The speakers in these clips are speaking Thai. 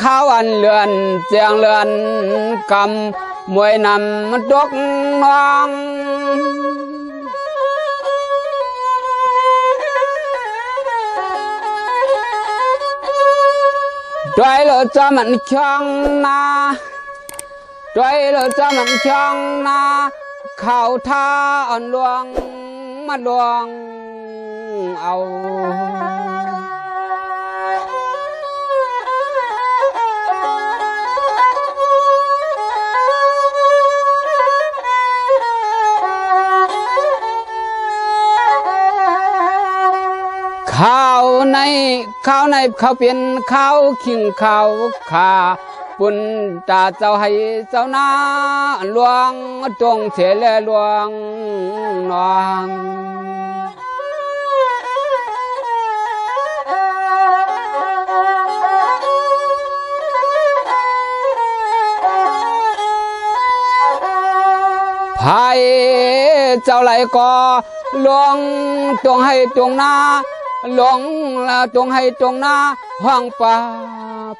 ข้าวอันเลือนเสียงเลือนกำมวยนำตกน้องด้วยเราจะมันช่องนาด้วยเราจะมันช่องนาเข้าท่าอ่อนลวงมาลวงเอาข้าวในข้าวเป็นข้าวขิงข้าวขาปุ่นตาเจ้าให้เจ้านาหลวงจงเฉลหลวงนองภายเจ้าไหลก็หลวงจงให้จงนาหลวงจงให้จงนาห้องป่า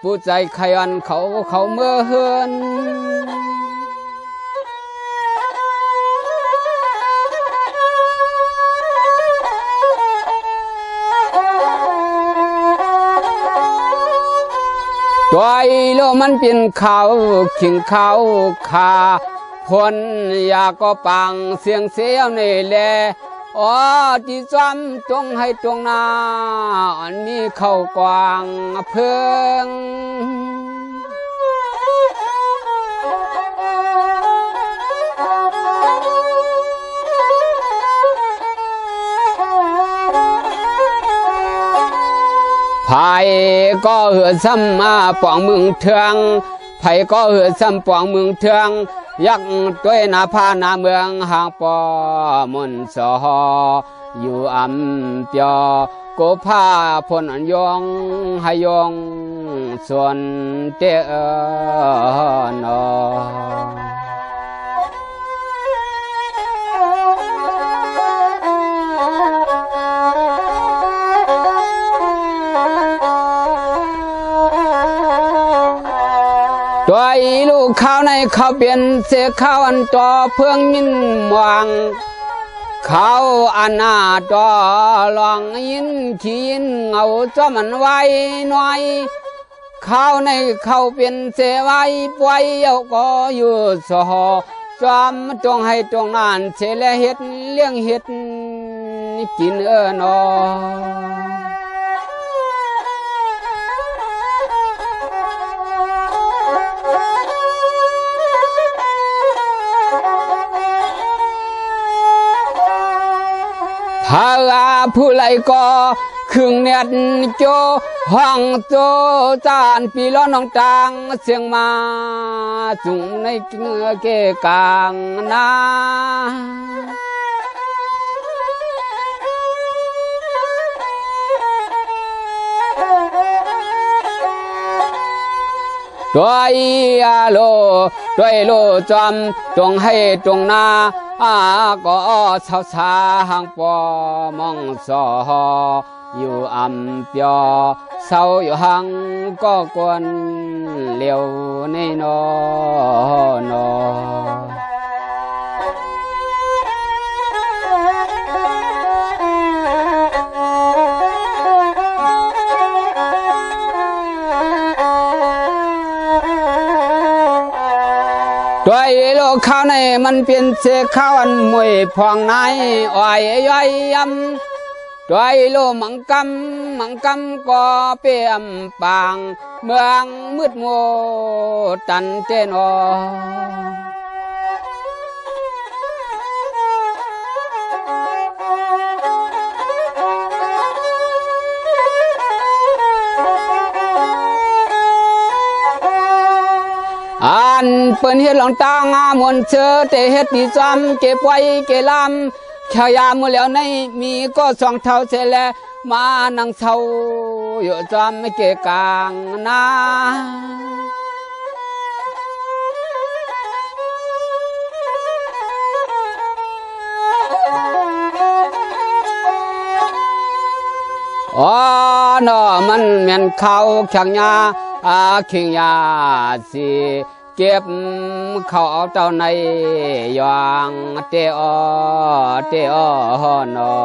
ผู้ใจขยันเขาเมื่อเฮือนตัวโลมันเป็นเขาขิงเขาขาพนอยากก็ปังเสียงเสียวในแลอ๋อที่จำจงให้จงนาอันนี้เข้ากวางเพิงไผ่ก็เหือซ้ำมาปองมึงเทืองไผ่ก็เหือซ้ำปองมึงเทืองยักด้วยนาพานาเมืองห่างปอมนสออยู่อำเปียวโกผ้าพนยองให้ยองส่วนเตอนอตัวลูกข้าวในข้าวเปลี่ยนเสียข้าวอันต่อเพื่องยินมองข้าวอันหน้าต่อลองยินขียินเงาจะมันไว้หน่อยข้าวในข้าวเปลี่ยนเสียไว้ป่วยเอาก็อยู่สอจอมจงให้จงนานเสียและเฮ็ดเลี้ยงเฮ็ดกินนอพาผู้ไหลก็ครึ่งเน็ตโจห้องโจจานปีล้อน้องจางเสียงมาจุงในเกลือเกกลางนาด้วยโลจอมจงให้จงนาก็เศร้าสาหางปอมองสออยู่อำเปียวเศร้าอยู่หังก็กวนเลี้ยวในนอนอด้วยโลกข้าวในมันเป็นเสือข้าวอันมวยพองในอ้อยย่อยยำด้วยโลมังกำก็เปี่ยมปางเมืองมืดมัวตันเจนอเปิ้นเฮ็ดหลังตางามวนเชอแต่เฮ็ดที่จำเก็บไว้เกลำชายามือแล้วในมีก็สองเท่าเสแลมานั่งเท่าอยู่จำไม่เกกลางนาอ๋อเนาะมันแม่นเขาแข่งยา ขิงยาสีเก็บเขาเอาเจ้าในยางเตอหนอ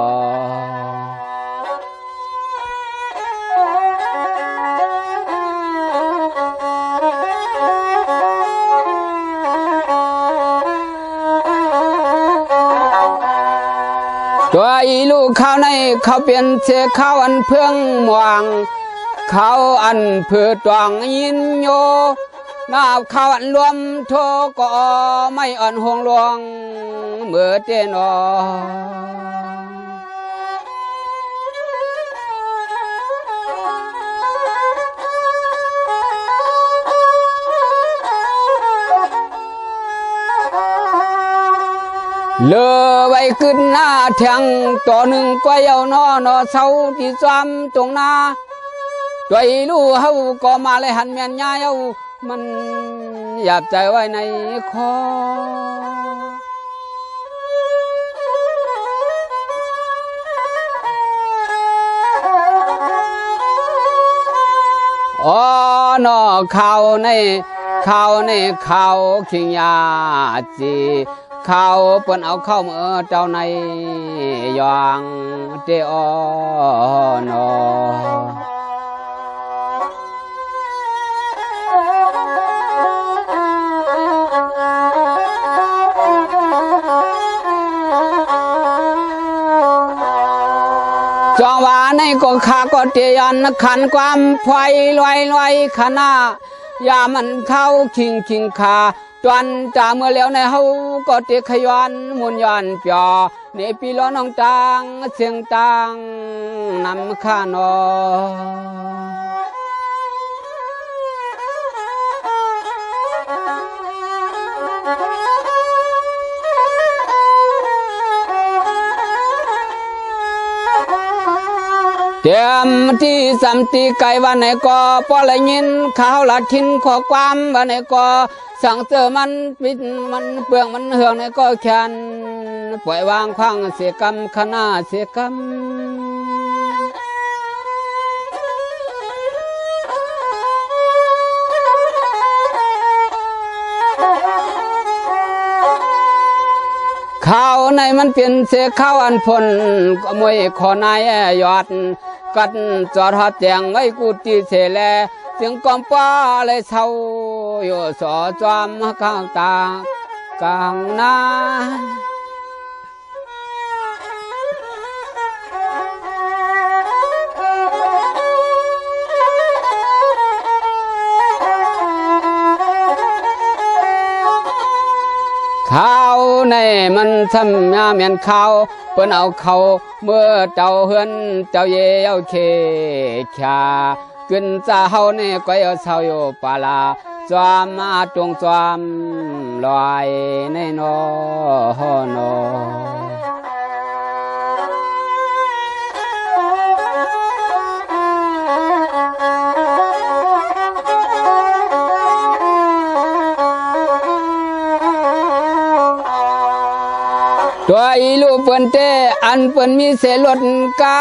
ตัวอีลูกข้าวในเขาเปลี่ยนเสข้าวอันเพื่องมวงเขาอันเพื่อตวงยินโยนาข้าวอันรวมโทก็ไม่อ่อนห่วงลวงเมื่อเจนอเลือไว้ขึ้นหน้าแทงตัวหนึ่งก็ยาวนอนอเสาที่ซ้ำตรงหน้าตัวอีลูเฮาก็มาเลยหันเมียนยาเฮามันหยาบใจไว้ในคออ๋อนอข่าวในขิงยาจีข้าวเปิ้นเอาเข้าเมื่อเจ้าในยางเตอนอจองว่าในก็ขาก็เตียนขันความไฟลอยขณะยามันเข้าคิงขาจวนจ่าเมื่อแล้วในเฮาก็เตะขย้อนมุนย้อนเปียในปีล้อน้องตางเสียงตางนำข้านอเตรียมที่สัมติไกวันไหนก็พอละยินข้าวละทิ้นขอความวันไหนก็สั่งเจอมันปิดมันเปลืองมันเหืองในก็แขนปล่อยวางพังเสียกรรมขณะเสียกรรมข้าวในมันเป็นเสียข้าวอันพลก็มวยขอนายยอดกัดจอดหัดแจงไว้กูตีเสแลเสียงกอมป้าเลยเศร้าอยู่สอจอมข้างตากลางนาข้าวในมันทำยาเมียนข้าวเปิ้นเอาเขาเมื่อเจ้าเฮือนเจ้าเย่เอาเคขากึนจะเฮานี่ก็เอาเศร้าอยู่ปาลาจอมมาตรงจอมลอยในนอนอตัวอีลูเปิ้นเตอันเปิ้นมีเสลดกา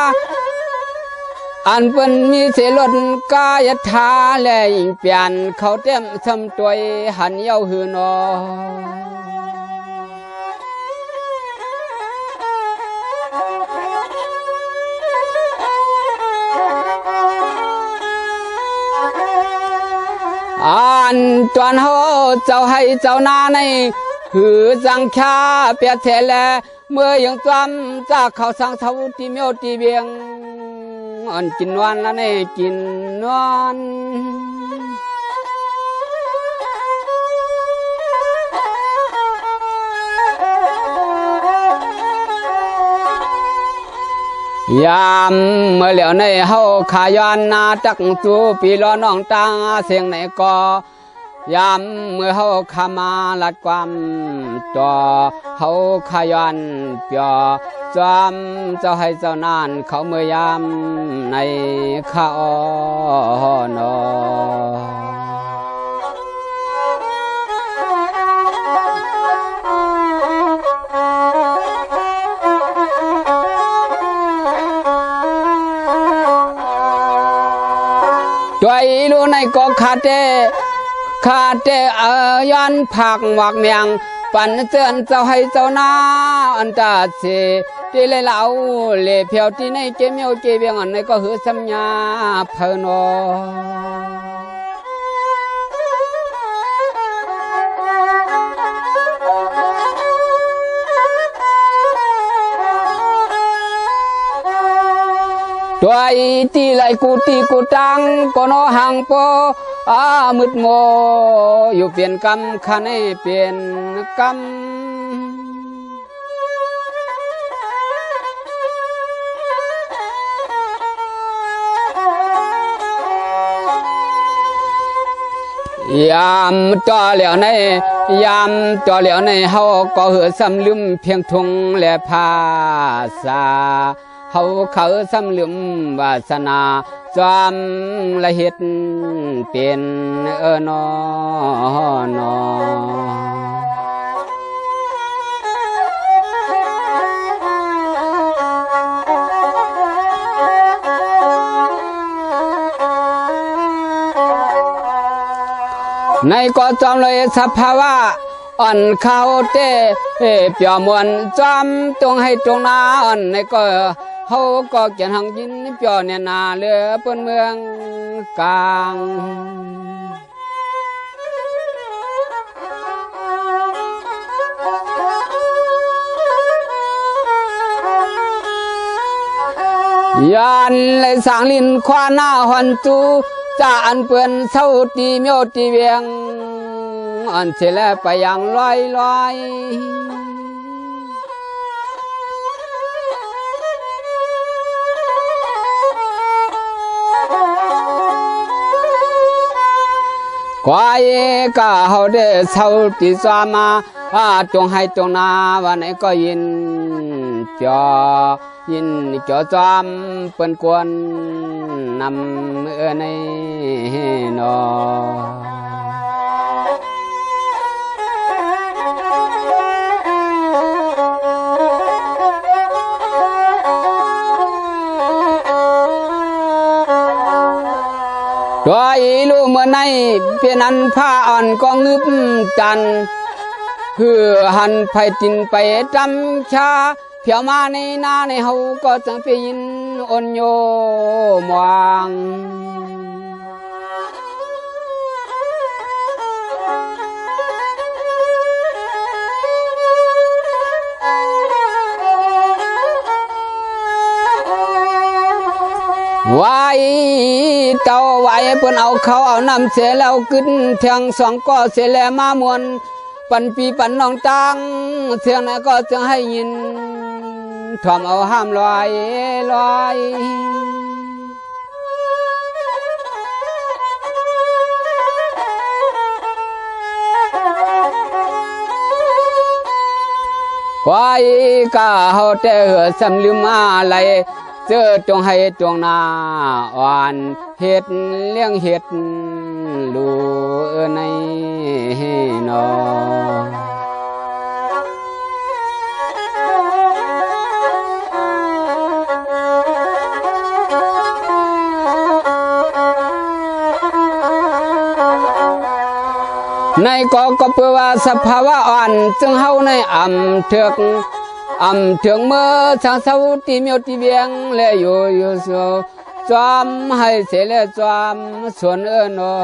อันเปิ้นมีเสลดกายทาแลยิงเปลี่ยนเขาเต็มซ้ำตัวหันเย้าหือนออันจวนเฮาเจ้าให้เจ้านาในหือสังชาเปียเทแลเมื่อยังจำจากเขาสังเทาที่เมียวที่เบียงอันกินวันละนี่กินวันยามเมื่อเหลียวในเฮาขายอนนาจักจูปีล้อน้องตางเสียงไหนก็ยามเมื่อเฮาขามาลัดความตัวเฮาขย้อนเปียจอมเจ้าให้เจ้านานเขาเมื่อยามในข้านอ ตัวอีลูในก็ขาดเตย้อนผักหวักเมียงปันเตือนเจ้าให้เจ้านาอันตาเสที่เลยเล่าเล่เพียวที่ในเกมียวเกเบียงอันในก็หือสัญญาเพนอตัวอีตีไหลกูตีกูตังก็นอหังโปมุดโมอยู่เปลี่ยนกรรมขันให้เปลี่ยนกรรมยามต่อเหลียวในเฮาก็เหือสำลืมเพียงทุงและภาษาเขาสำลืมวาสนาจอมละเฮ็ดเป็นนอนอในก็จอมเลยสภาวะอ่อนเขาเตเปียมวนจอมตรงให้ตรงนาอ่อนในก็เฮาก็เขียนหังยินเปียเนี่ยนาเลือเปิ้นเมืองกลางยานเลยสร้างลินควาหน้าหันจูจะอันเปื่อนเศร้าตีเมียวตีเวียงอันเสร็จแล้วไปอย่างลอยควายก็เฮาได้เศร้าตีสามาตรงให้ตรงนาวันไหนก็ยินจอจอมเปิ้นกวนนำในนอตัวอีลูเมื่อในเพียนันผ้าอ่อนก็งึบจันคือหันไปตินไปจำชาเพียวมาในนาในเฮาก็จังไปยินอ่อนโยมวางไว้เต้าไว้เพิ่นเอาเขาเอาน้ำเสียแล้วขึ้นเทียงสองก็เสียแล้วมามวนปันปีปันน้องตังเสียงนั้นก็จะให้ยินถ่อมเอาห้ามลอยควายก็เฮาแต่เหือสำลืมอะไรเจอตรงให้ตรงนาอ่อนเฮ็ดเลี้ยงเฮ็ดลูในนอในก็เพื่อว่าสภาวะอ่อนจึงเฮาในเถืองเมื่อทางเสาตีเมียวตีเบียงและอยู่โซจอมให้เสียและจอมส่วนนอ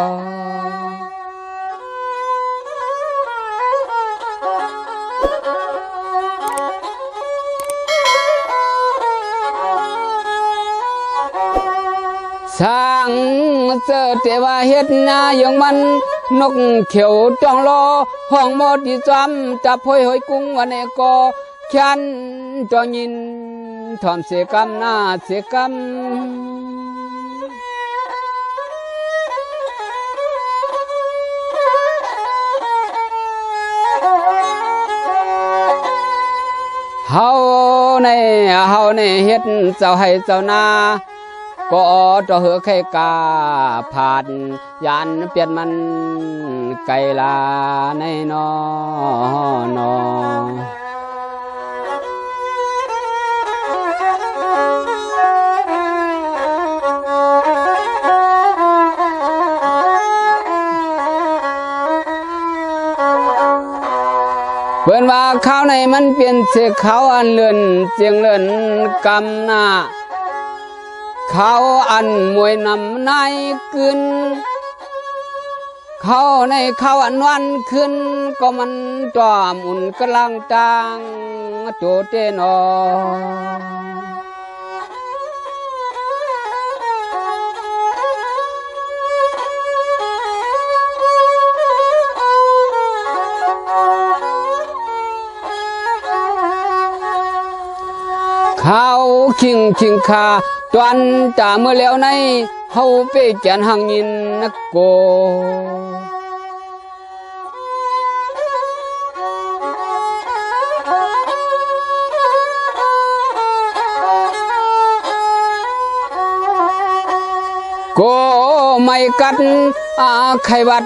สร้างเจอเทวาเฮ็ดนาอย่างมันนกเขียวจ้องรอห้องหมดที่จอมจับหอยกุ้งวันนี้ก็ฉันจอยินทอมเสกำหน้าเสกำเฮาในเฮ็ดเจ้าให้เจ้านาก็ต่อเหือไข่กาผ่านยันเปลี่ยนมันไกลลาในนอ เพิ่นว่าข้าวในมันเปลี่ยนเสียเขาอันเลื่อนเสียงเลื่อนกำหน้าเขาอันมวยนำนายขึ้นเขาในเขาอันวันขึ้นก็มันจอมอุ่นกำลังตังโจเตนอข้าวคิงคาตอนจ่าเมื่อแล้วในเฮาไปแกนหังยินนักโกโกไม่กัดไขวัด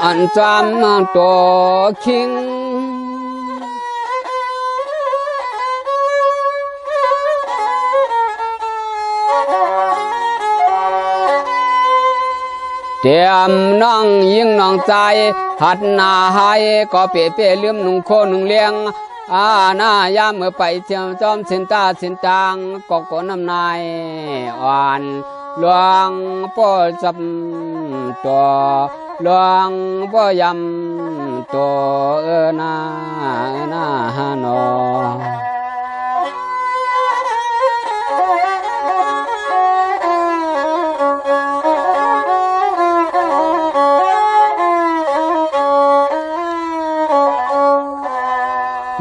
อันจำตัวคิงเตรียมน้องยิงน้องใจหัดหน้าหายก็เปะลืมนุ่งโคนุ่งเลี้ยงหน้ายามเมื่อไปเที่ยวจอมสินตาสินตังก็น้ำนายอ่อนหลวงพ่อจำตัวหลวงพ่อยำตัวนาฮานอ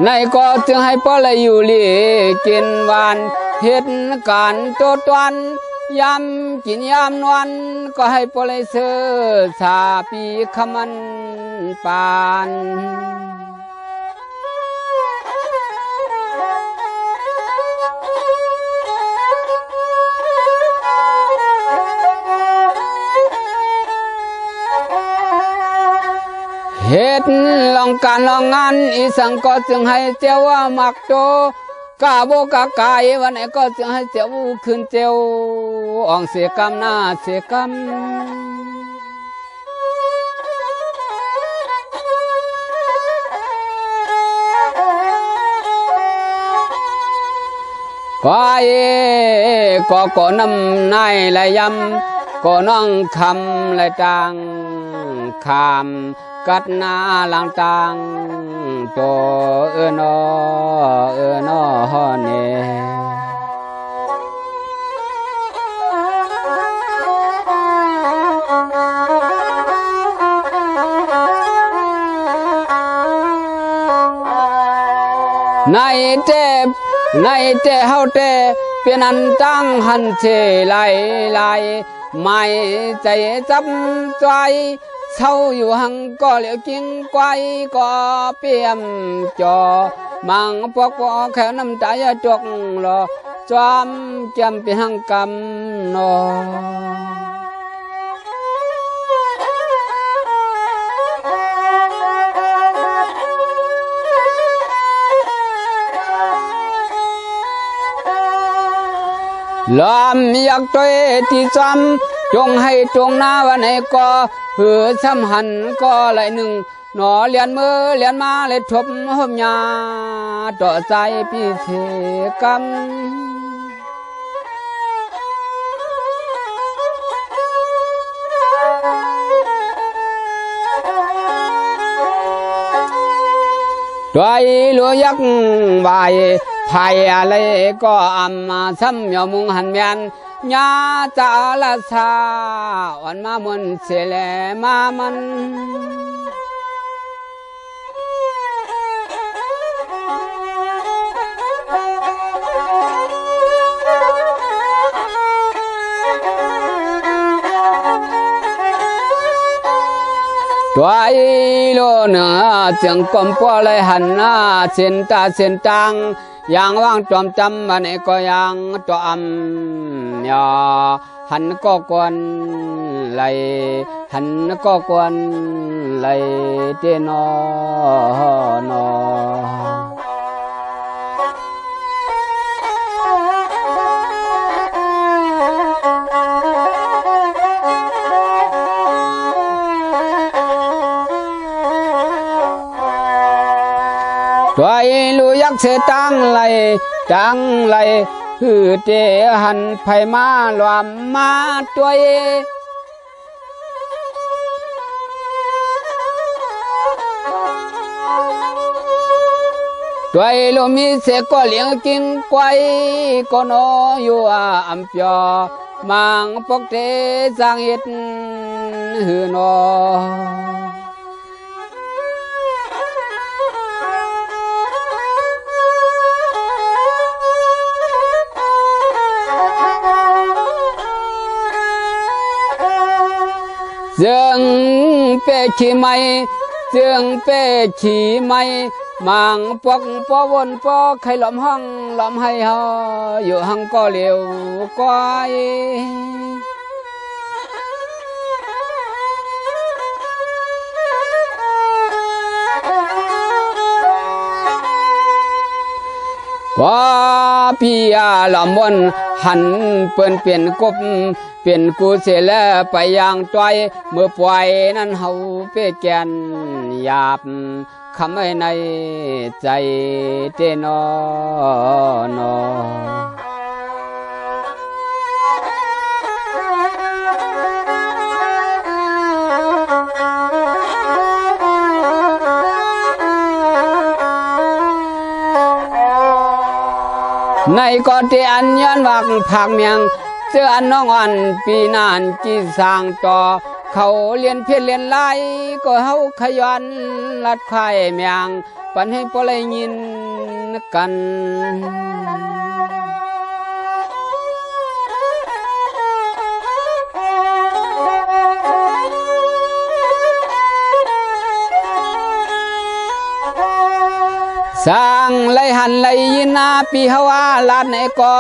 ในก็จึงให้ปลาอยู่ลีกินหวานเหตุการณ์ตัวตวันยำกินยำนวลก็ให้ปลาเสือสาปีขมันปานเหตุลองการลองงานอีสังก็จึงให้เจ้าว่ามักโตกาโบกากายวันไหนก็จึงให้เจ้าขึ้นเจ้าอ่องเสียกรรมหน้าเสียกรรมก็น้ำนายละยำก็น้องคำละจางคำกัดหน้าหลังตังโตนอเนในเจเฮาเตเป็นอันตั้งหันเชไลไม่ใจจับใจเศร้าอยู่หังก็เหลียวกินไกวก็เปี่ยมจอมังปอกแค่น้ำใจจกรอจอมจำเป็นหังกำนอลำอยากตัวที่จำจงให้จงหน้าวันไหนก็หือซ้ำหันก็ไหลหนึ่งหนอเลียนมือเลียนมาเลยทบหมยาต่อใจพี่เสกรรมตัวลูยักใบไผ่อะไรก็อำมาซ้ำยอมุงหันเมียนญาจาลาสาวันมามันเสลมามันตัวโลเนื้อเสียงกลมปัวเลยหันหน้าเส้นตาเส้นตังอย่างว่างจอมจำวันนี้ก็ยังจอมยาหันก็กวนไหลหันก็กวนไหลเตนอนอ ด้วยลูยักเสตังไหลฮือเตหันไผมาหลวมมาด้วยด้วยลมีเสก็เลี้ยงกินไกวก็นออยู่อัมเปียมังปกเตสังเฮ็ดหือนอเสียงเป้ขี้ไม้เสียงเป้ขี้ไม้มังปอกปอวนปอใครหลอมห้องหลอมให้เฮาอยู่หังก็เหลียวก้อยว่าพี่หลอมวนหันเปิ้นเปลี่ยนกบเปลี่ยนกูเสียแล้วไปอย่างต้อยเมื่อปล่อยนั้นเฮาเป้แกนหยาบคำให้ในใจเตนอนอในก่อนที่อันย้อนวักผักเมียงเจออันน้องอันปีนานกี่สร้างต่อเขาเรียนเพียรเรียนไล่ก็เฮาขยันลัดไข่เมียงปันให้พอเลยยินกันสร้างไล่หันไล่ยินนาปีเฮาลาดในก็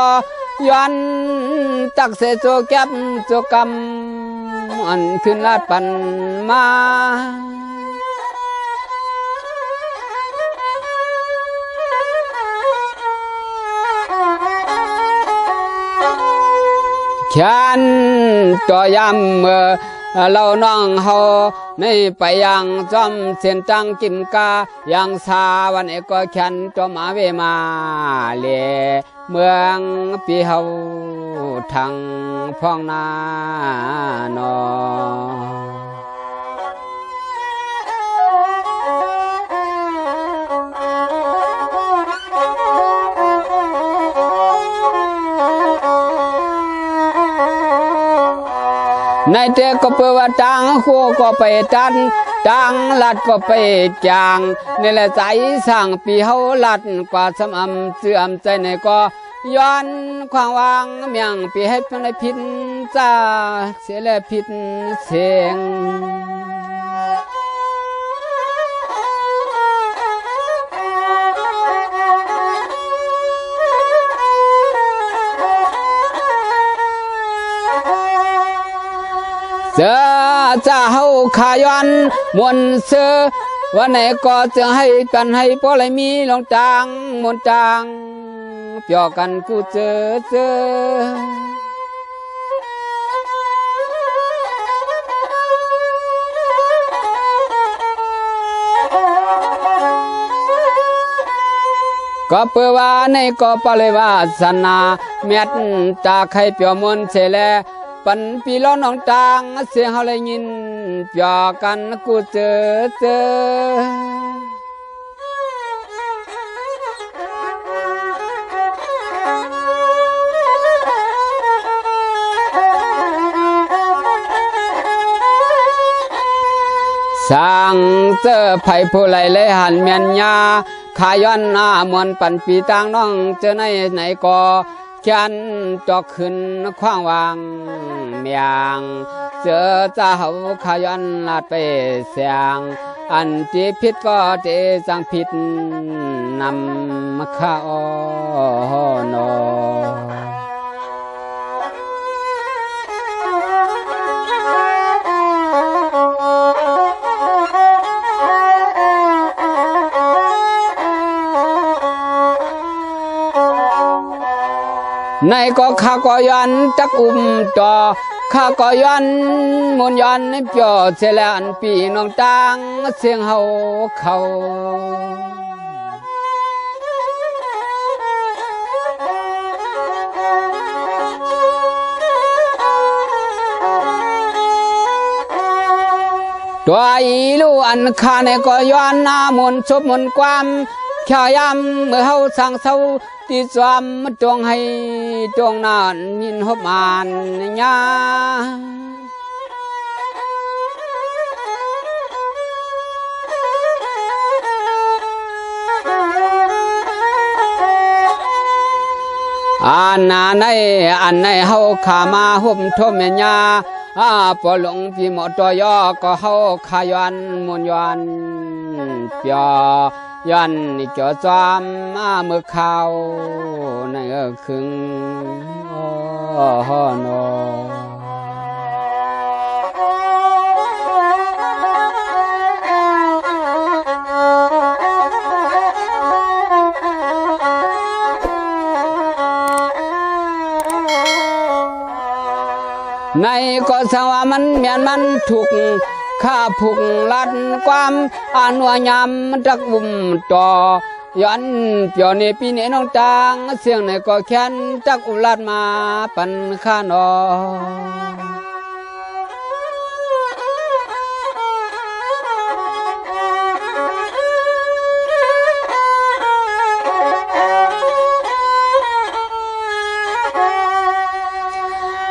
ย้อนตักเสโจแก็บโจกำอันขึ้นลาดปันมาแขนต่อยำเมื่อเราน้องเฮาในไปยังจอมเส้นจังกิมกายังสาวันเอกก็แขนจอมอาเวมาเลเมืองปีเฮาทางพ้องนานอในเตก็เปิดว่าตังหัวก็ไปตันตังลัดก็ไปจางในละใจสั่งปีเฮาลัดกว่าสำอำเสื่อมใจในก็ย้อนความวางเมียงปีให้ในพิษจ้าเสียและพิษเสียงเจอจะเฮาขาย้อนมวนเสือวันไหนก็จะให้กันให้พอเลยมีลงจางมวนจางเปียกันกูเจอก็เปิดว่าในก็ปเลยว่าสนาเม็ดตาใครเปียมวนเสแลปันปีล้อน้องจางเสียงเฮาเลยยินเปียกันกูเจอสร้างเจอไผ่ผู้ไหลเลยหันเมียนยาขาย้อนหน้ามวนปันปีต่างน้องเจอไหนก็แขนจอกขึ้นขว้างวางเมียงเจอเจ้าขาย้อนลาดไปเสียงอันที่ผิดก็เตจังผิดนำข้าวนอในก็ข้าก็ยันจักต่อข้าก็ยันมุนยันเปียเสลอันปีน้องตังเสียงเฮาเขา ตัวอีลูอันคาในก็ย้อนหน้ามนชบมนความแค่ยามเมื่อเฮาสั่งเศร้าที่สวมจงให้จงนานยินหบมานยาอันในเฮาขามาหุ่มทมเมียปอหลงพี่หมอตัวยอก็เฮาขายอนมุนยอนเปียย้อนนี่จอจอมมือข้าวในคึงโอ้โนในก็สว่ามันเมียนมันถูกข้าผูกลัดความอันว่ายำจักบุ่มต่อย้อนเปียวนี่ปีนี้น้องจางเสียงในก็แค้นจักอุลัดมาปันข้านอ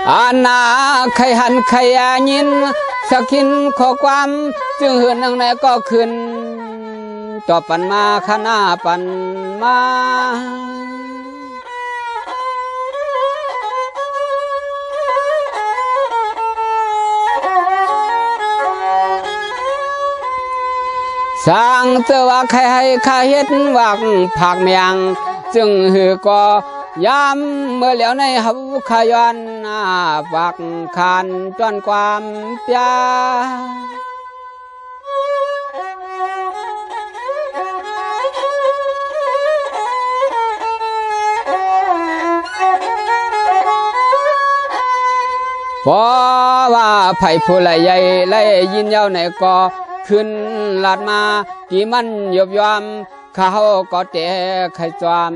อาณาใครหันใครยินสักขินขอความจึงเหือนนังไหนก็ขึ้นต่อปันมาขณะปันมาสร้างเจอว่าใครให้ข้าเฮ็ดวักผักเมียงจึงหือก็ยามเมื่อแล้วในเฮาขย้อนปักคานจนความเปียเพราะว่าไผ่ผู้ใหญ่ไล่ยินเย้าในก็ขึ้นลาดมาที่มันยบยอมเขาก็เตะไข่จอม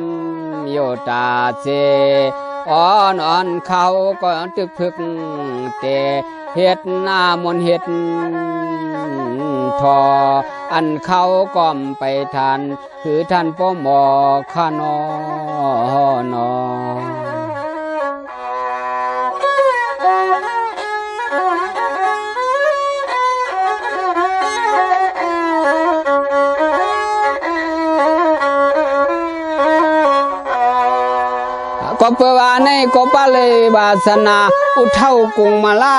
โยตาเจอ่อนเขาก็ตึกพึกเตะเฮ็ดหน้ามนเฮ็ดทออันเขาก้อมไปทันคือท่านพ่อหมอข้านอนอก็เปว่าในก็ปะเลยบาสนาอุเท่ากุงมาลา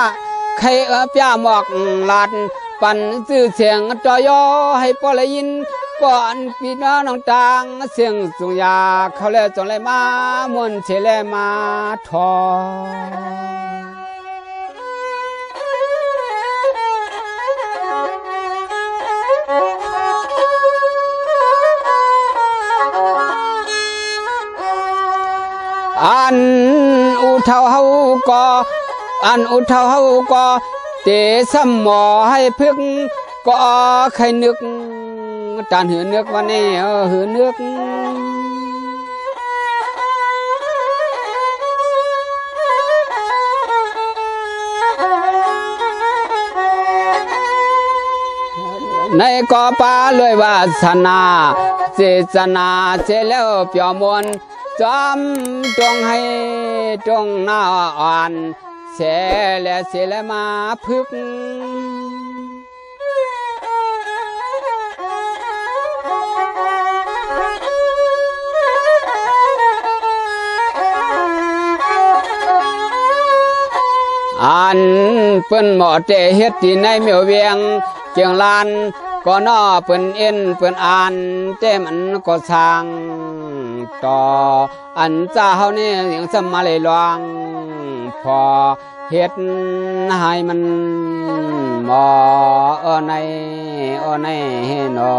ใครพี่หมอกลาดปั่นซื้อเสียงจอยอให้ปอเลยยินก่อนพี่น้องต่างเสียงสุงยาเขาเลยจงเลยมามวนเชลมาทออันอุเท่าเฮาก็เตะสมอให้พึกก็ใครนึกจานหือนึกวันนี้หือนึกในก็ปาเลยวาสนาเจตนาเจแล้วเปียวมนจอมจงให้จงหน้าอ่อนเสลมาพึกอันเปิ้นหมอเตเฮ็ดที่ในเมียวเวียงเจียงลานก็นอเปิ้นเอ็นเปิ้นอ่านเต้มันก็สร้างต่ออันเจ้านี่ยังสมาเลยลองพอเฮ็ดให้มันหมอในนอ